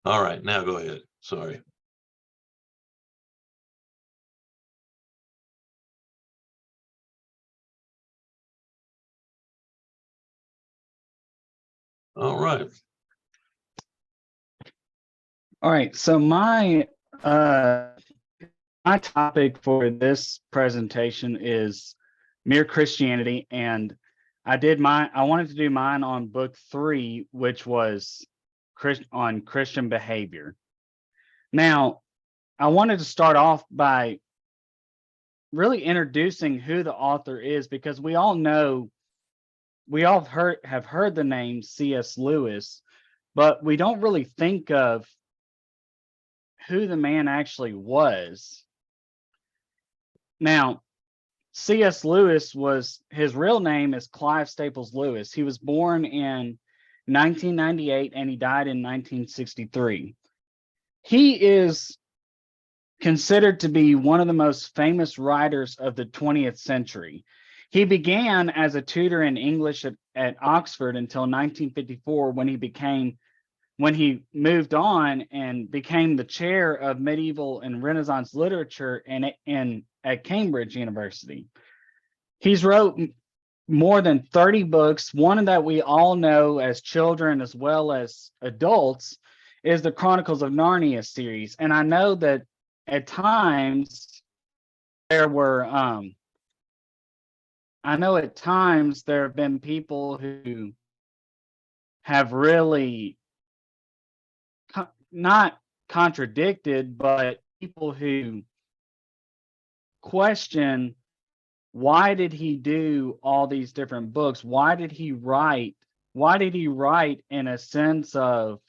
All right, now go ahead. Sorry. All right. All right, so my topic for this presentation is Mere Christianity, and I wanted to do mine on book 3, which was on Christian behavior. Now, I wanted to start off by really introducing who the author is, because we all have heard the name C.S. Lewis, but we don't really think of who the man actually was. Now, C.S. Lewis his real name is Clive Staples Lewis. He was born in 1998 and he died in 1963. He is considered to be one of the most famous writers of the 20th century. He began as a tutor in English at Oxford until 1954, when he moved on and became the chair of medieval and Renaissance literature at Cambridge University. He's wrote more than 30 books. One that we all know as children as well as adults is the Chronicles of Narnia series. And I know that at times there have been people who have really not contradicted, but people who question, why did he do all these different books? Why did he write in a sense of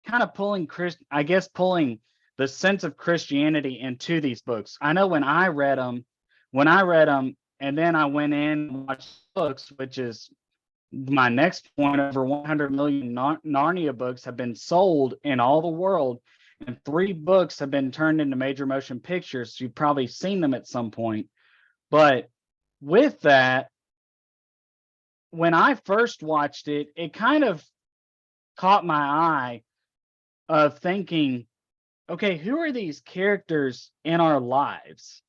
kind of pulling the sense of Christianity into these books? I know when I read them, and then I went in and watched books, which is my next point, over 100 million Narnia books have been sold in all the world, and 3 books have been turned into major motion pictures. You've probably seen them at some point. But with that, when I first watched it, it kind of caught my eye of thinking, okay, who are these characters in our lives?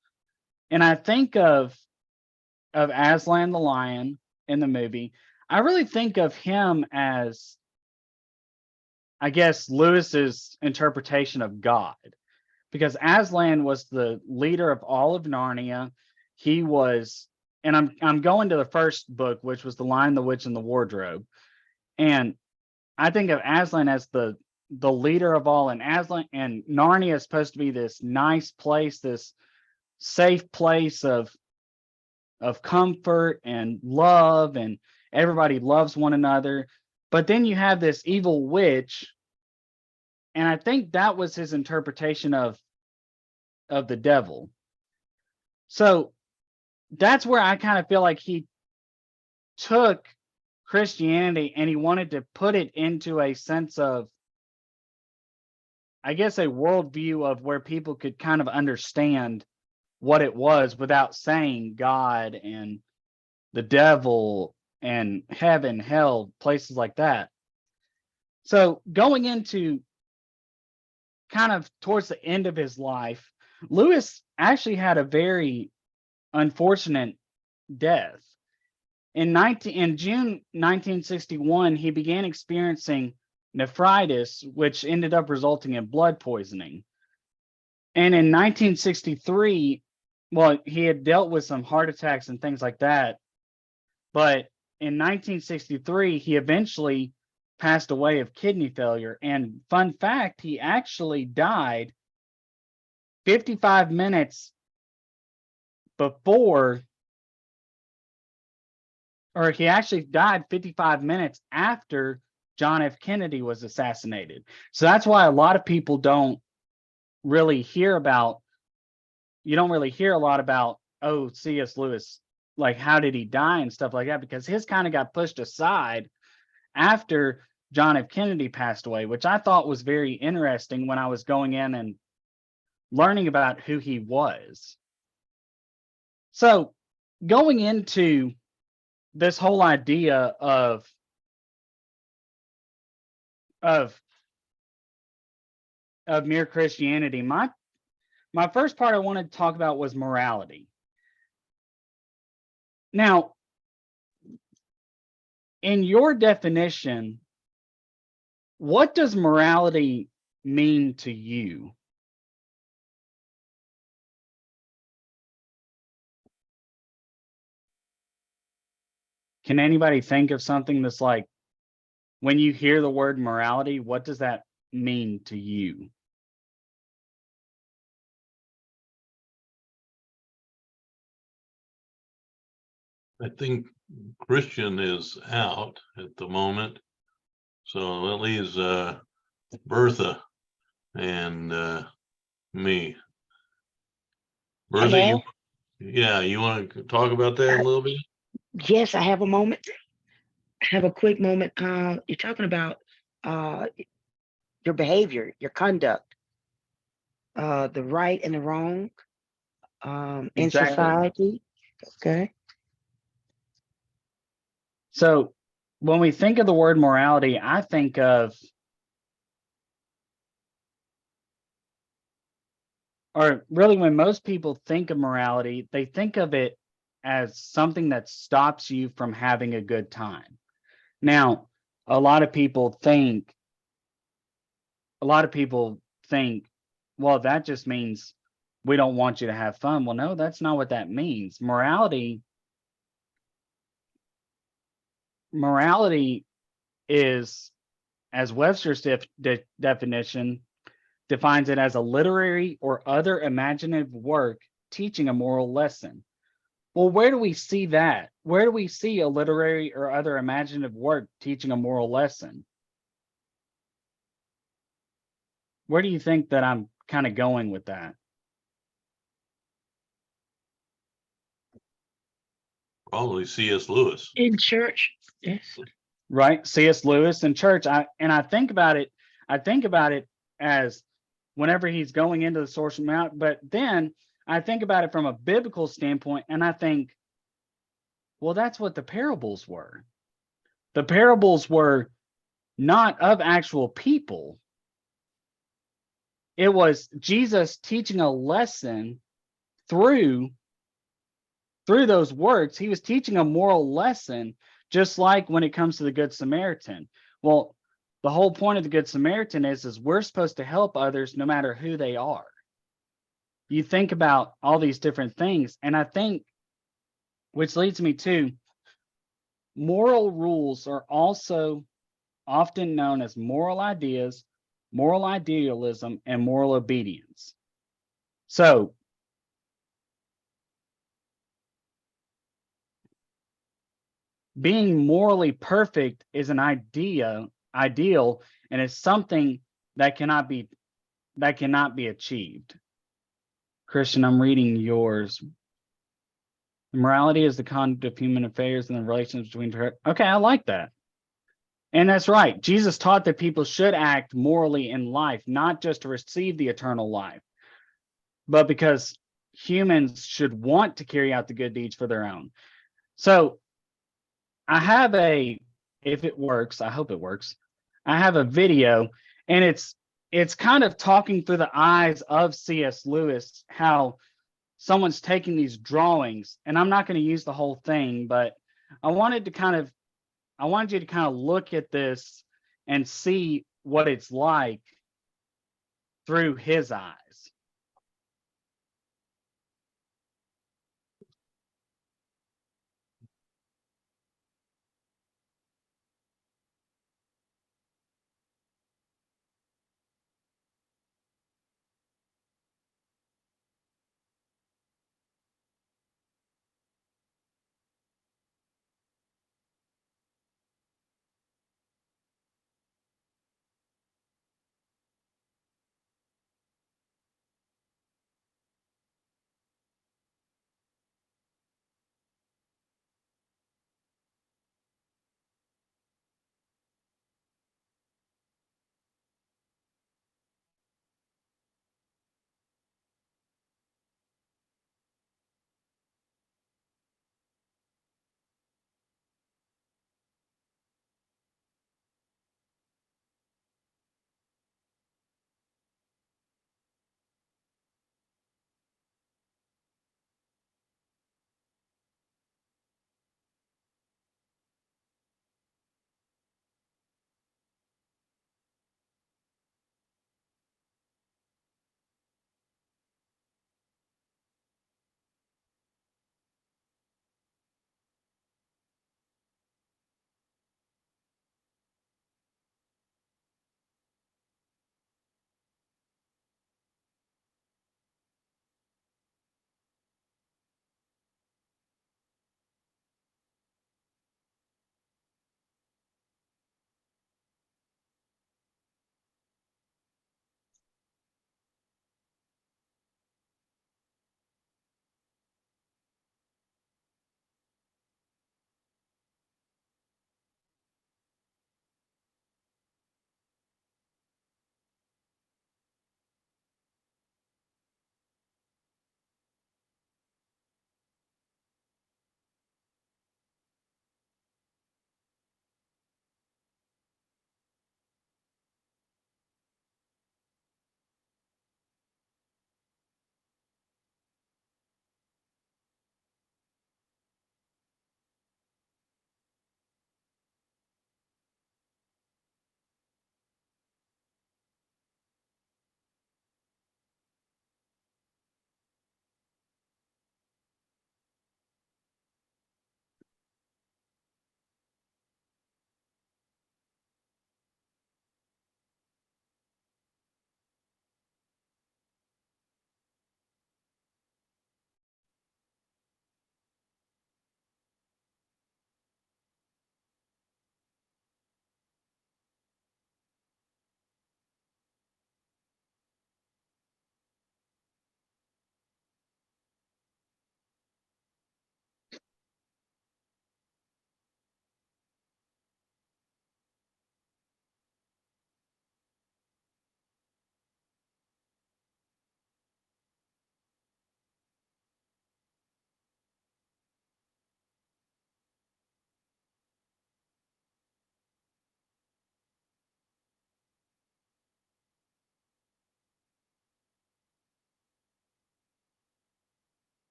And I think of Aslan the lion in the movie. I really think of him as, I guess, Lewis's interpretation of God, because Aslan was the leader of all of Narnia. He was, and I'm going to the first book, which was The Lion, the Witch, and the Wardrobe, and I think of Aslan as the leader of all, and Narnia is supposed to be this nice place, this safe place of comfort and love, and everybody loves one another. But then you have this evil witch, and I think that was his interpretation of the devil. So that's where I kind of feel like he took Christianity and he wanted to put it into a sense of, I guess, a worldview of where people could kind of understand what it was without saying God and the devil and heaven, hell, places like that. So going into kind of towards the end of his life, Lewis actually had a very unfortunate death. In June 1961, he began experiencing nephritis, which ended up resulting in blood poisoning. And in 1963, well, he had dealt with some heart attacks and things like that. But in 1963, he eventually passed away of kidney failure. And fun fact, he actually died 55 minutes before, or he actually died 55 minutes after John F. Kennedy was assassinated. So that's why a lot of people don't really hear about, you don't really hear a lot about, oh, C.S. Lewis, like how did he die and stuff like that, because his kind of got pushed aside after John F. Kennedy passed away, which I thought was very interesting when I was going in and learning about who he was. So going into this whole idea of of mere Christianity. My first part I wanted to talk about was morality. Now, in your definition, what does morality mean to you? Can anybody think of something that's like, when you hear the word morality, what does that mean to you? I think Christian is out at the moment. So that leaves Bertha and me. Bertha, Hello? you want to talk about that a little bit? Yes, I have a moment. I have a quick moment. You're talking about uh, your behavior, your conduct, the right and the wrong in Exactly. society. Okay. So when we think of the word morality, I think of, or really when most people think of morality, they think of it as something that stops you from having a good time. Now, a lot of people think, a lot of people think, well, that just means we don't want you to have fun. Well, no, that's not what that means. Morality is, as Webster's definition defines it, as a literary or other imaginative work teaching a moral lesson. Well, where do we see that? Where do we see a literary or other imaginative work teaching a moral lesson? Where do you think that I'm kind of going with that? Probably C.S. Lewis. In church. Yes. Right? C.S. Lewis and church. I think about it. I think about it as whenever he's going into the social mount, but then I think about it from a biblical standpoint, and I think, well, that's what the parables were. The parables were not of actual people. It was Jesus teaching a lesson through those words. He was teaching a moral lesson, just like when it comes to the Good Samaritan. Well, the whole point of the Good Samaritan is we're supposed to help others no matter who they are. You think about all these different things, and I think, which leads me to, moral rules are also often known as moral ideas, moral idealism, and moral obedience. So, being morally perfect is an ideal, and it's something that cannot be achieved. Christian, I'm reading yours. Morality is the conduct of human affairs and the relations between. Okay, I like that. And that's right. Jesus taught that people should act morally in life, not just to receive the eternal life, but because humans should want to carry out the good deeds for their own. So I have if it works, I hope it works. I have a video, and it's kind of talking through the eyes of C.S. Lewis, how someone's taking these drawings, and I'm not going to use the whole thing, but I wanted to kind of I wanted you to kind of look at this and see what it's like through his eyes.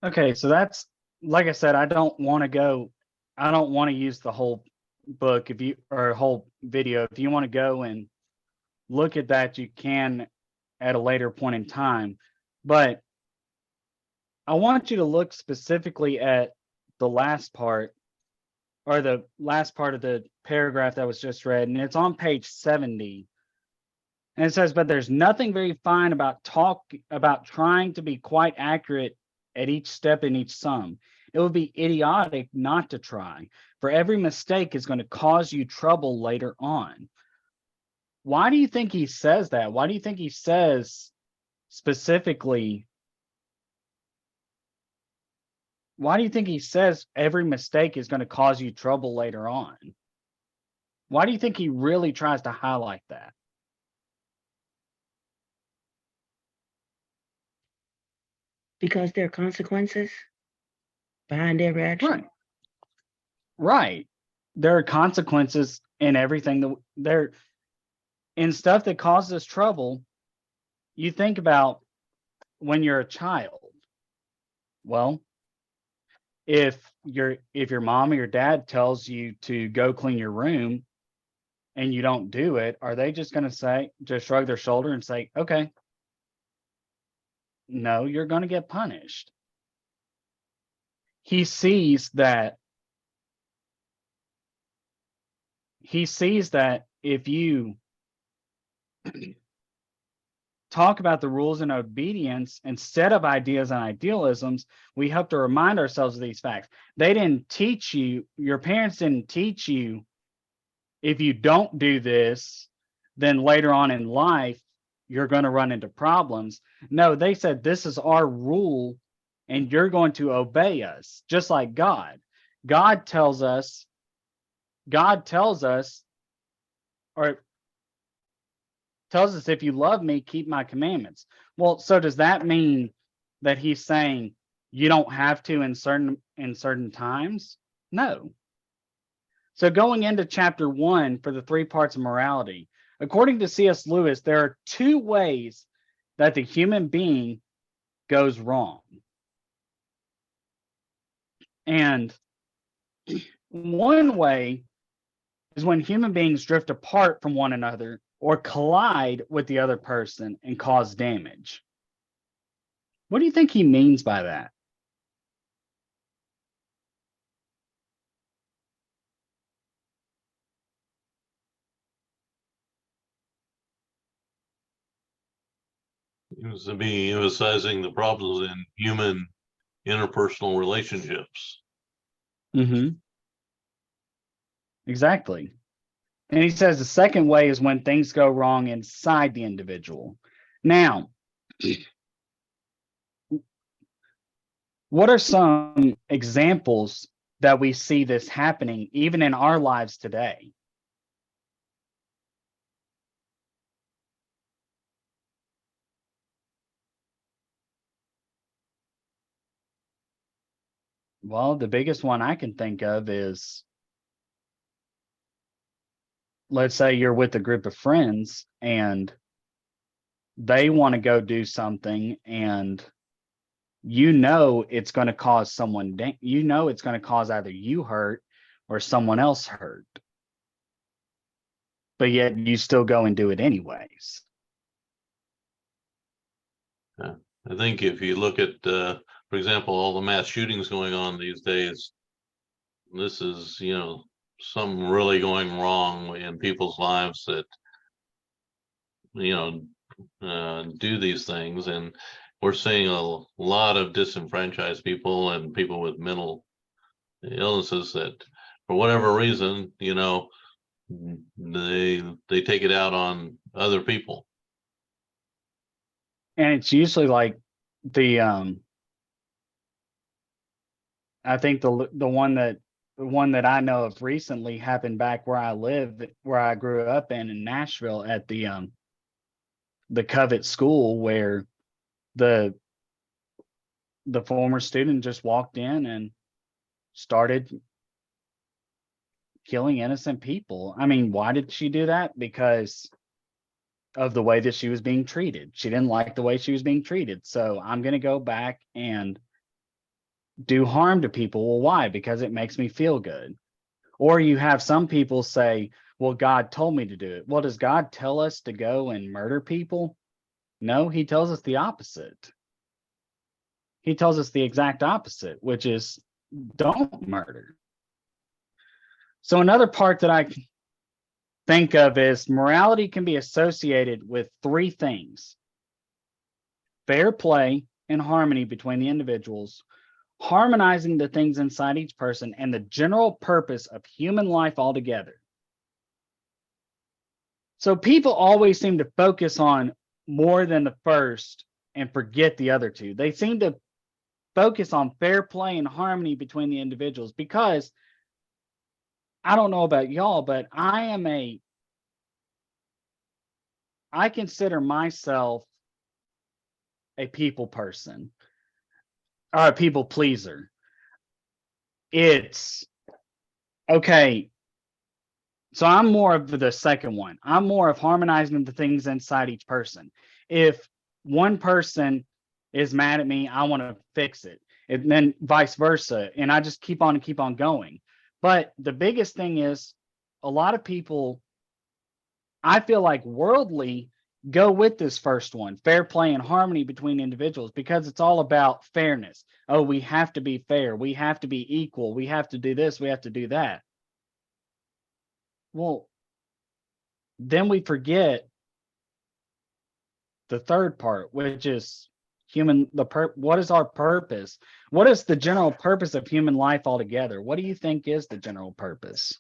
Okay, so that's like I said, I don't want to use the whole book or whole video. If you want to go and look at that, you can at a later point in time. But I want you to look specifically at the last part or the last part of the paragraph that was just read, and it's on page 70. And it says, but there's nothing very fine about trying to be quite accurate at each step in each sum. It would be idiotic not to try, for every mistake is going to cause you trouble later on. Why do you think he says that? Why do you think he says specifically? Why do you think he says every mistake is going to cause you trouble later on? Why do you think he really tries to highlight that? Because there are consequences behind every action. Right. Right. There are consequences in everything that there in stuff that causes us trouble. You think about when you're a child. Well, if your mom or your dad tells you to go clean your room and you don't do it, are they just going to just shrug their shoulder and say, okay? No, you're going to get punished. He sees that if you talk about the rules and obedience instead of ideas and idealisms, we have to remind ourselves of these facts. They didn't teach you, your parents didn't teach you, if you don't do this, then later on in life, you're going to run into problems. No, they said, this is our rule and you're going to obey us, just like God. God tells us, or tells us, if you love me, keep my commandments. Well, so does that mean that he's saying you don't have to in certain times? No. So going into chapter 1 for the 3 parts of morality, according to C.S. Lewis, there are 2 ways that the human being goes wrong. And one way is when human beings drift apart from one another or collide with the other person and cause damage. What do you think he means by that? Seems to be emphasizing the problems in human interpersonal relationships. Mm-hmm. Exactly. And he says the second way is when things go wrong inside the individual. Now, what are some examples that we see this happening even in our lives today? Well, the biggest one I can think of is, let's say you're with a group of friends and they want to go do something and it's going to cause it's going to cause either you hurt or someone else hurt. But yet you still go and do it anyways. Yeah. I think if you look at, for example, all the mass shootings going on these days, this is, something really going wrong in people's lives that, do these things. And we're seeing a lot of disenfranchised people and people with mental illnesses that, for whatever reason, they take it out on other people. And it's usually like I think the one that I know of recently happened back where I grew up in Nashville at the Covett School, where the former student just walked in and started killing innocent people. I mean, why did she do that? Because of the way that she was being treated. She didn't like the way she was being treated. So I'm going to go back and do harm to people. Well, why? Because it makes me feel good. Or you have some people say, well, God told me to do it. Well, does God tell us to go and murder people? No, he tells us the opposite. He tells us the exact opposite, which is don't murder. So another part that I think of is morality can be associated with three things: fair play and harmony between the individuals, harmonizing the things inside each person, and the general purpose of human life altogether. So people always seem to focus on more than the first and forget the other two. They seem to focus on fair play and harmony between the individuals because I don't know about y'all, but I consider myself a people person or a people pleaser. It's okay. So I'm more of the second one. I'm more of harmonizing the things inside each person. If one person is mad at me, I want to fix it. And then vice versa. And I just keep on and keep on going. But the biggest thing is a lot of people, I feel like worldly, go with this first one, fair play and harmony between individuals, because it's all about fairness. Oh, we have to be fair. We have to be equal. We have to do this. We have to do that. Well, then we forget the third part, which is what is our purpose? What is the general purpose of human life altogether? What do you think is the general purpose?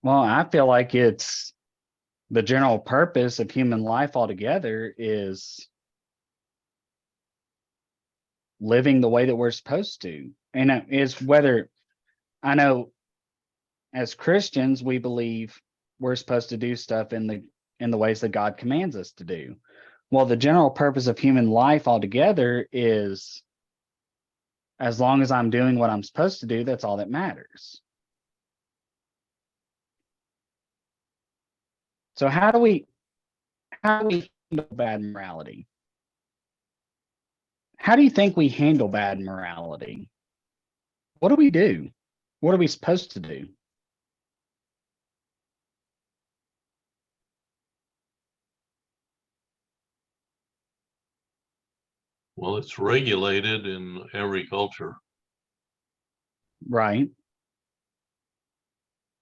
Well, I feel like it's the general purpose of human life altogether is living the way that we're supposed to. And it is whether I know as Christians, we believe we're supposed to do stuff in the ways that God commands us to do. Well, the general purpose of human life altogether is as long as I'm doing what I'm supposed to do, that's all that matters. So how do we handle bad morality? How do you think we handle bad morality? What do we do? What are we supposed to do? Well, it's regulated in every culture. Right.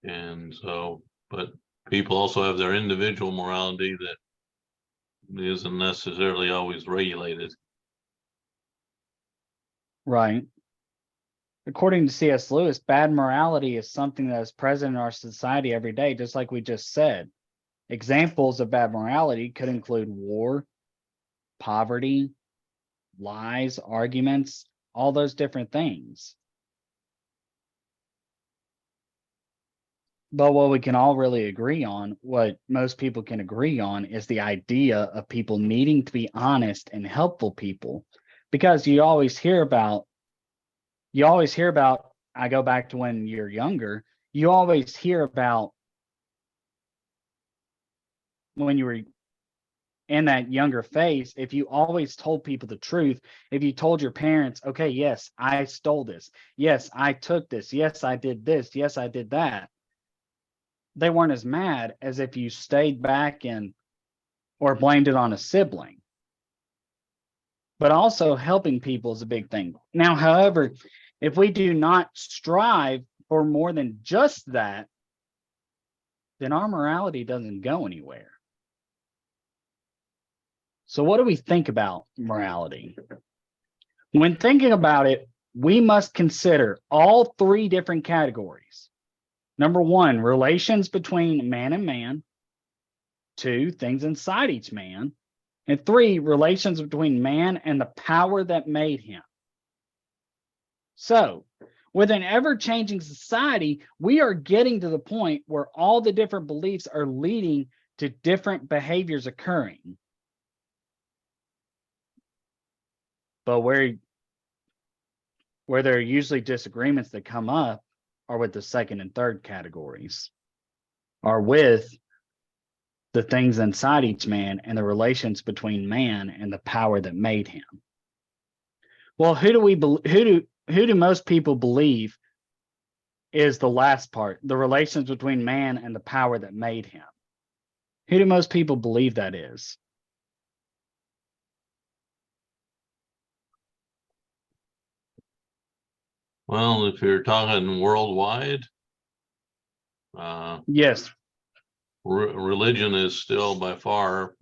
And so, but people also have their individual morality that isn't necessarily always regulated. Right. According to C.S. Lewis, bad morality is something that is present in our society every day, just like we just said. Examples of bad morality could include war, poverty, lies, arguments, all those different things. But what we can all really agree on, what most people can agree on, is the idea of people needing to be honest and helpful people. Because you always hear about, I go back to when you're younger, you always hear about when you were in that younger phase, if you always told people the truth, if you told your parents, okay, yes, I stole this. Yes, I took this. Yes, I did this. Yes, I did that. They weren't as mad as if you stayed back and or blamed it on a sibling. But also helping people is a big thing. Now, however, if we do not strive for more than just that, then our morality doesn't go anywhere. So what do we think about morality? When thinking about it, we must consider all three different categories. Number one, relations between man and man. Two, things inside each man. And three, relations between man and the power that made him. So, with an ever-changing society, we are getting to the point where all the different beliefs are leading to different behaviors occurring. But where where there are usually disagreements that come up are with the second and third categories, are with the things inside each man and the relations between man and the power that made him. Well, who do most people believe is the last part, the relations between man and the power that made him? Who do most people believe that is? Well, if you're talking worldwide, Yes, religion is still by far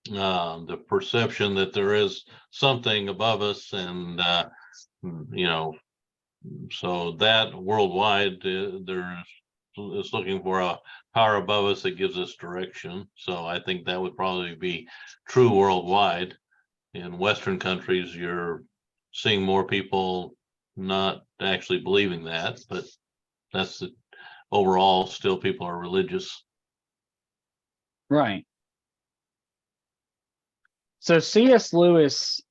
the perception that there is something above us, and so that worldwide there is looking for a power above us that gives us direction. So I think that would probably be true worldwide. In Western countries, you're seeing more people not actually believing that, but that's the overall, still people are religious. right. So C.S. Lewis,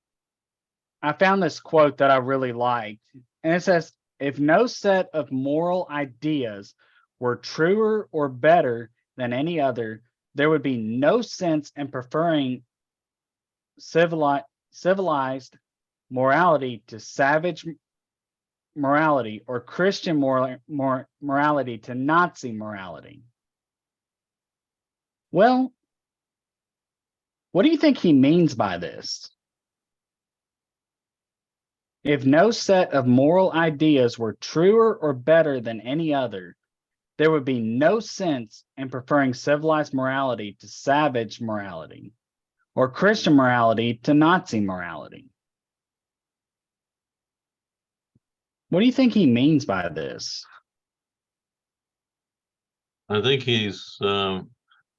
I found this quote that I really liked, and it says, if no set of moral ideas were truer or better than any other, there would be no sense in preferring civilized morality to savage morality, or Christian morality to Nazi morality. Well, what do you think he means by this? If no set of moral ideas were truer or better than any other, there would be no sense in preferring civilized morality to savage morality, or Christian morality to Nazi morality. What do you think he means by this? I think he's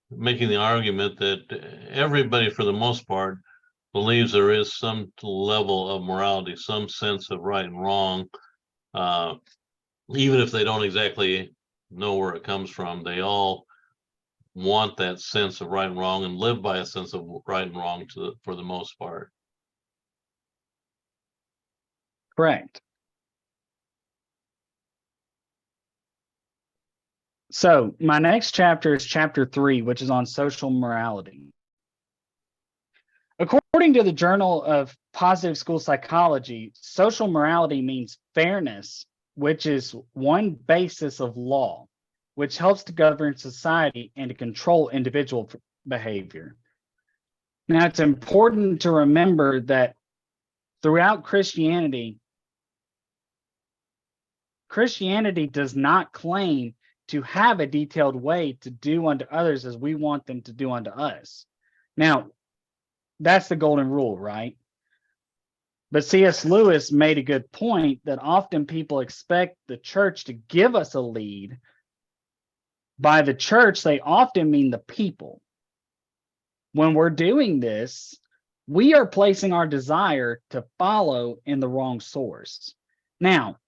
making the argument that everybody, for the most part, believes there is some level of morality, some sense of right and wrong, even if they don't exactly know where it comes from. They all want that sense of right and wrong and live by a sense of right and wrong for the most part. Correct. So my next chapter is chapter 3, which is on social morality. According to the Journal of Positive School Psychology, social morality means fairness, which is one basis of law, which helps to govern society and to control individual behavior. Now, it's important to remember that throughout Christianity does not claim to have a detailed way to do unto others as we want them to do unto us. Now, that's the golden rule, right? But C.S. Lewis made a good point that often people expect the church to give us a lead. By the church, they often mean the people. When we're doing this, we are placing our desire to follow in the wrong source. Now,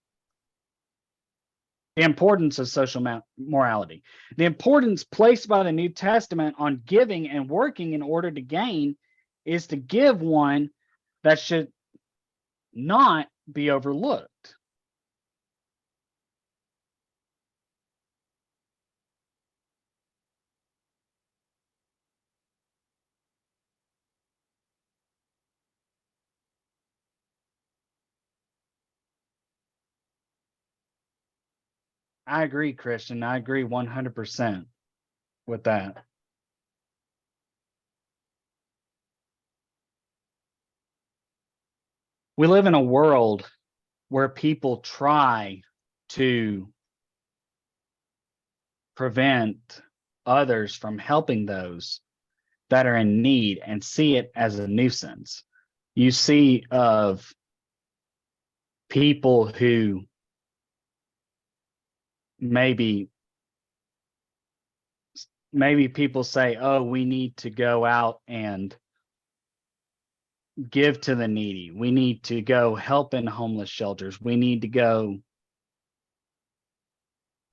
the importance of social morality. The importance placed by the New Testament on giving and working in order to gain is to give one that should not be overlooked. I agree, Christian. I agree 100% with that. We live in a world where people try to prevent others from helping those that are in need and see it as a nuisance. You see of people who maybe people say, oh, we need to go out and give to the needy. We need to go help in homeless shelters. We need to go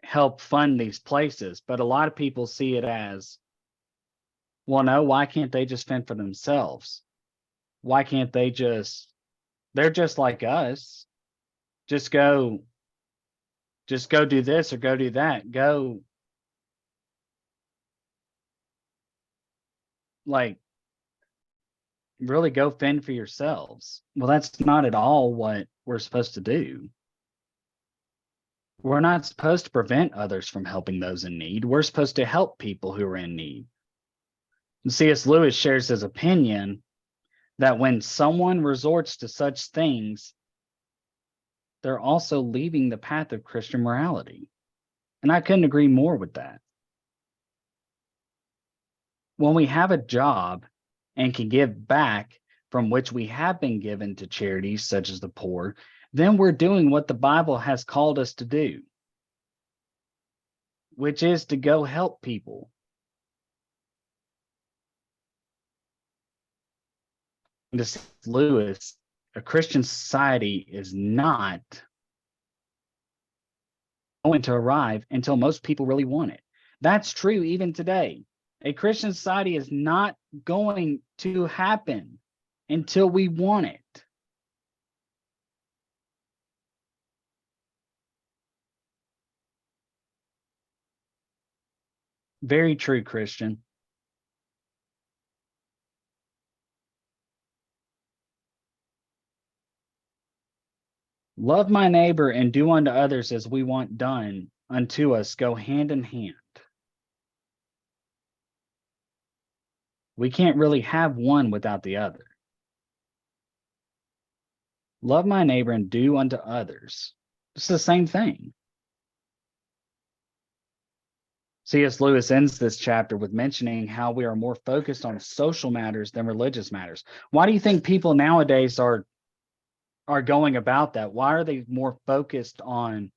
help fund these places. But a lot of people see it as, well, no, why can't they just fend for themselves? Why can't they they're just like us. just go do this or go do that. Go, like, really go fend for yourselves. Well, that's not at all what we're supposed to do. We're not supposed to prevent others from helping those in need. We're supposed to help people who are in need. And C.S. Lewis shares his opinion that when someone resorts to such things, they're also leaving the path of Christian morality. And I couldn't agree more with that. When we have a job and can give back from which we have been given to charities such as the poor, then we're doing what the Bible has called us to do, which is to go help people. And to C.S. Lewis, a Christian society is not going to arrive until most people really want it. That's true even today. A Christian society is not going to happen until we want it. Very true, Christian. Love my neighbor and do unto others as we want done unto us go hand in hand. We can't really have one without the other. Love my neighbor and do unto others. It's the same thing. C.S. Lewis ends this chapter with mentioning how we are more focused on social matters than religious matters. Why do you think people nowadays are going about that? Why are they more focused on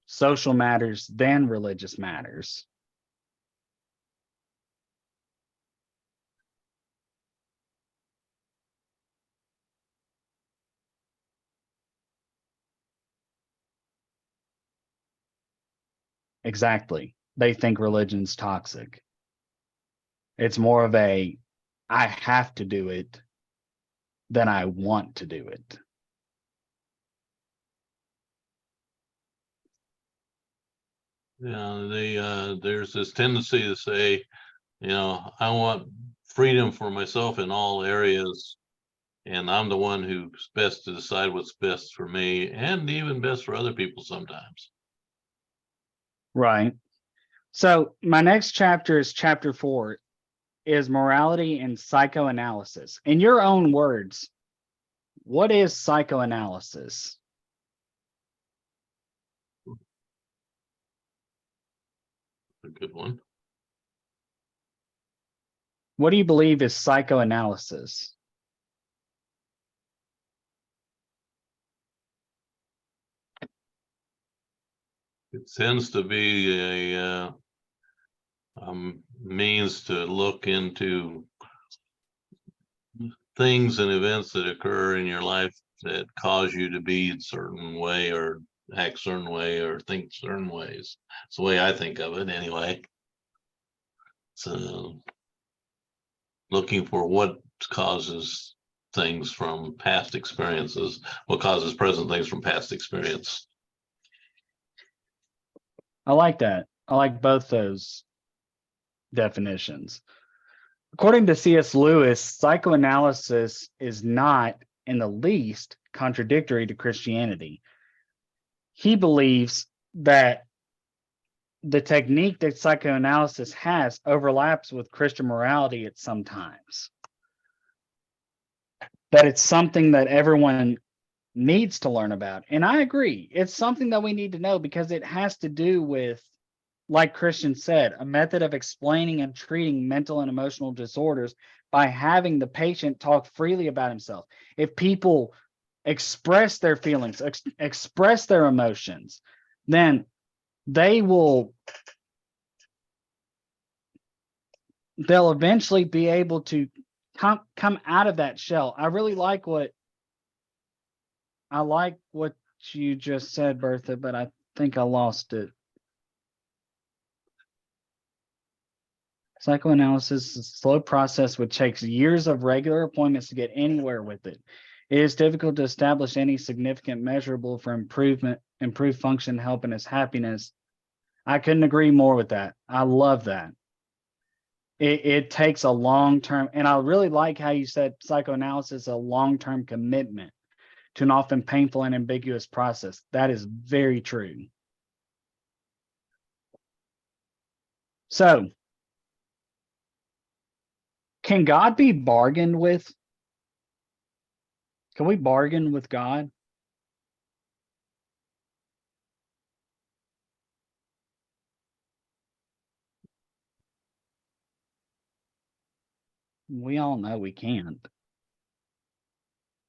social matters than religious matters? Exactly. They think religion's toxic. It's more of a, I have to do it than I want to do it. Yeah, there's this tendency to say, I want freedom for myself in all areas, and I'm the one who's best to decide what's best for me and even best for other people sometimes. Right. So my next chapter is chapter 4, is morality and psychoanalysis. In your own words, what is psychoanalysis? A good one. What do you believe is psychoanalysis? It tends to be a means to look into things and events that occur in your life that cause you to be a certain way or act certain way or think certain ways. It's the way I think of it anyway. So looking for what causes things from past experiences, what causes present things from past experience. I like that. I like both those definitions. According to C.S. Lewis, psychoanalysis is not in the least contradictory to Christianity. He believes that the technique that psychoanalysis has overlaps with Christian morality at some times. That it's something that everyone needs to learn about. And I agree. It's something that we need to know because it has to do with, like Christian said, a method of explaining and treating mental and emotional disorders by having the patient talk freely about himself. If people express their feelings, express their emotions, then they'll eventually be able to come out of that shell. I like what you just said, Bertha, but I think I lost it. Psychoanalysis is a slow process which takes years of regular appointments to get anywhere with it. It is difficult to establish any significant measurable for improved function, help, and his happiness. I couldn't agree more with that. I love that. It takes a long term, and I really like how you said psychoanalysis is a long-term commitment to an often painful and ambiguous process. That is very true. So, can God be bargained with? Can we bargain with God? We all know we can't.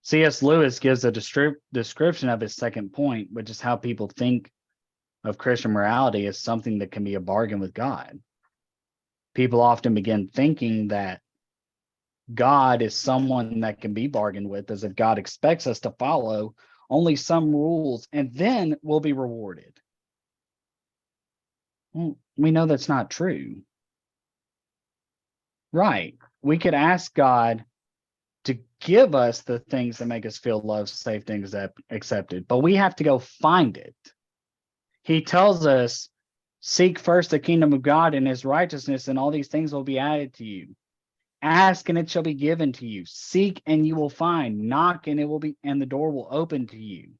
C.S. Lewis gives a description of his second point, which is how people think of Christian morality as something that can be a bargain with God. People often begin thinking that God is someone that can be bargained with, as if God expects us to follow only some rules and then we'll be rewarded. Well, we know that's not true. Right. We could ask God to give us the things that make us feel loved, safe, and accepted, but we have to go find it. He tells us, seek first the kingdom of God and his righteousness, and all these things will be added to you. Ask and it shall be given to you. Seek and you will find. Knock and and the door will open to you.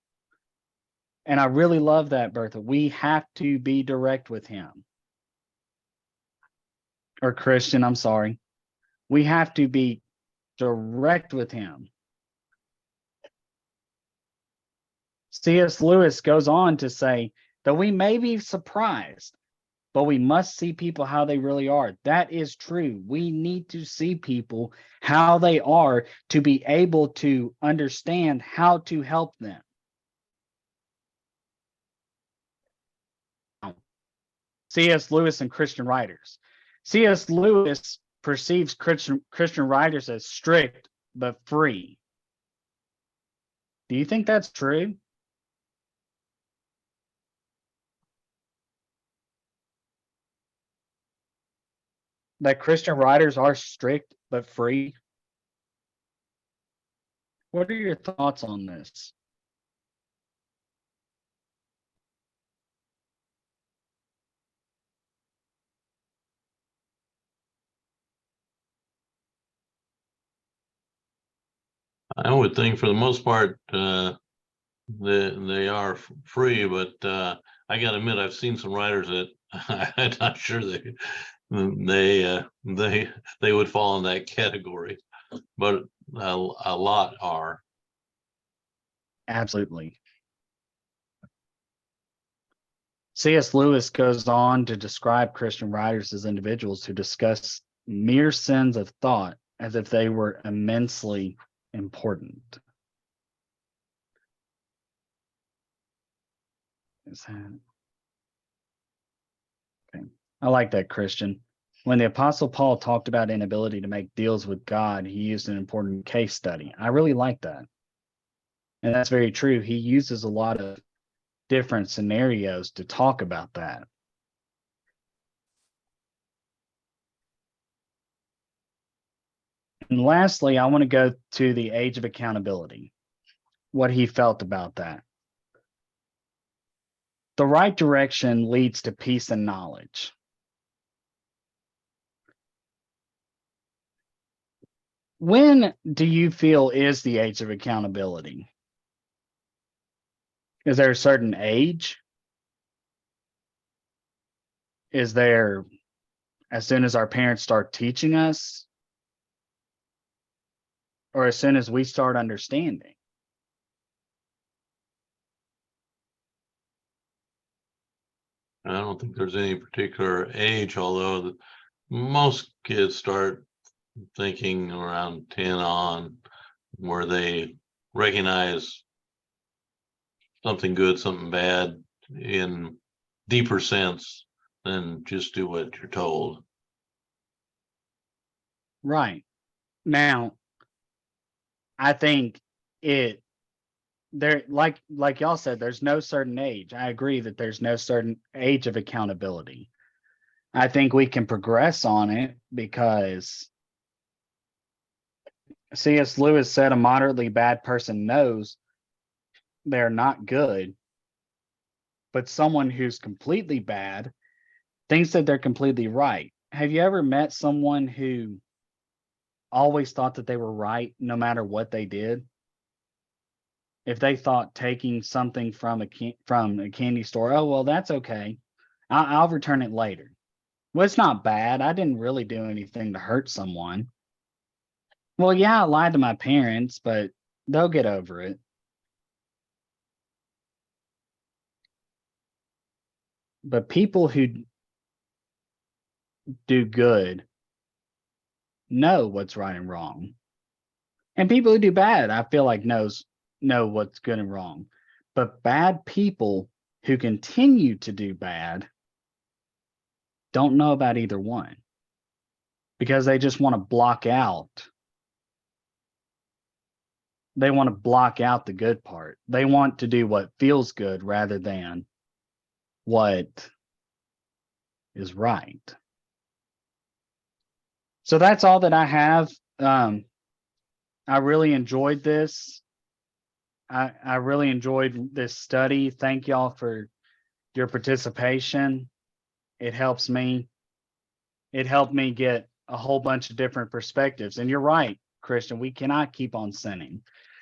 And I really love that, Bertha. We have to be direct with him. Or Christian, I'm sorry. We have to be direct with him. C.S. Lewis goes on to say that we may be surprised, but we must see people how they really are. That is true. We need to see people how they are to be able to understand how to help them. C.S. Lewis and Christian writers. C.S. Lewis perceives Christian writers as strict but free. Do you think that's true? That Christian writers are strict but free? What are your thoughts on this? I would think for the most part, they are free, but I gotta admit, I've seen some writers that I'm not sure they would fall in that category, but a lot are. Absolutely. C.S. Lewis goes on to describe Christian writers as individuals who discuss mere sins of thought as if they were immensely important. Is that okay? I like that, Christian. When the Apostle Paul talked about inability to make deals with God, he used an important case study. I really like that. And that's very true. He uses a lot of different scenarios to talk about that. And lastly, I want to go to the age of accountability, what he felt about that. The right direction leads to peace and knowledge. When do you feel is the age of accountability? Is there a certain age? Is there as soon as our parents start teaching us? Or as soon as we start understanding? I don't think there's any particular age, although most kids start thinking around 10 on, where they recognize something good, something bad in deeper sense than just do what you're told. Right. Now, I think like y'all said, there's no certain age. I agree that there's no certain age of accountability. I think we can progress on it because C.S. Lewis said a moderately bad person knows they're not good, but someone who's completely bad thinks that they're completely right. Have you ever met someone who always thought that they were right no matter what they did? If they thought taking something from a candy store, oh well, that's okay. I'll return it later. Well, it's not bad. I didn't really do anything to hurt someone. Well, yeah, I lied to my parents, but they'll get over it. But people who do good know what's right and wrong. And people who do bad, I feel like know what's good and wrong. But bad people who continue to do bad don't know about either one because they just want to block out. They want to block out the good part. They want to do what feels good rather than what is right. So that's all that I have. I really enjoyed this. I really enjoyed this study. Thank y'all for your participation. It helps me. It helped me get a whole bunch of different perspectives. And you're right, Christian, we cannot keep on sinning.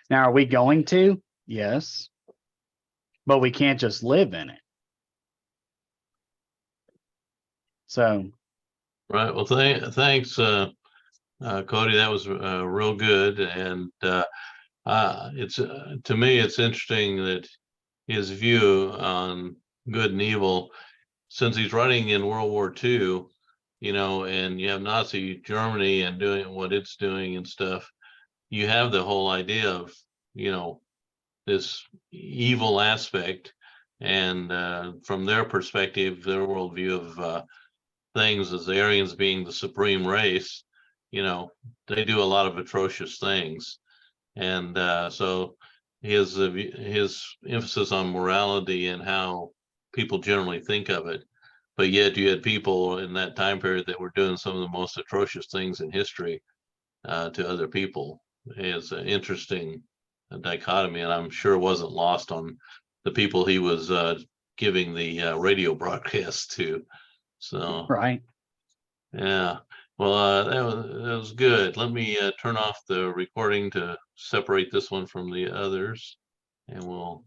Now, are we going to? Yes. But we can't just live in it. So, Right. Well, thanks, Cody. That was real good. And it's to me, it's interesting that his view on good and evil, since he's writing in World War II, and you have Nazi Germany and doing what it's doing and stuff, you have the whole idea of, this evil aspect. And from their perspective, their worldview of things as the Aryans being the supreme race, they do a lot of atrocious things. And so his emphasis on morality and how people generally think of it, but yet you had people in that time period that were doing some of the most atrocious things in history to other people. Is an interesting dichotomy, and I'm sure wasn't lost on the people he was giving the radio broadcast to. So right. yeah, well, that was good. Let me turn off the recording to separate this one from the others, and we'll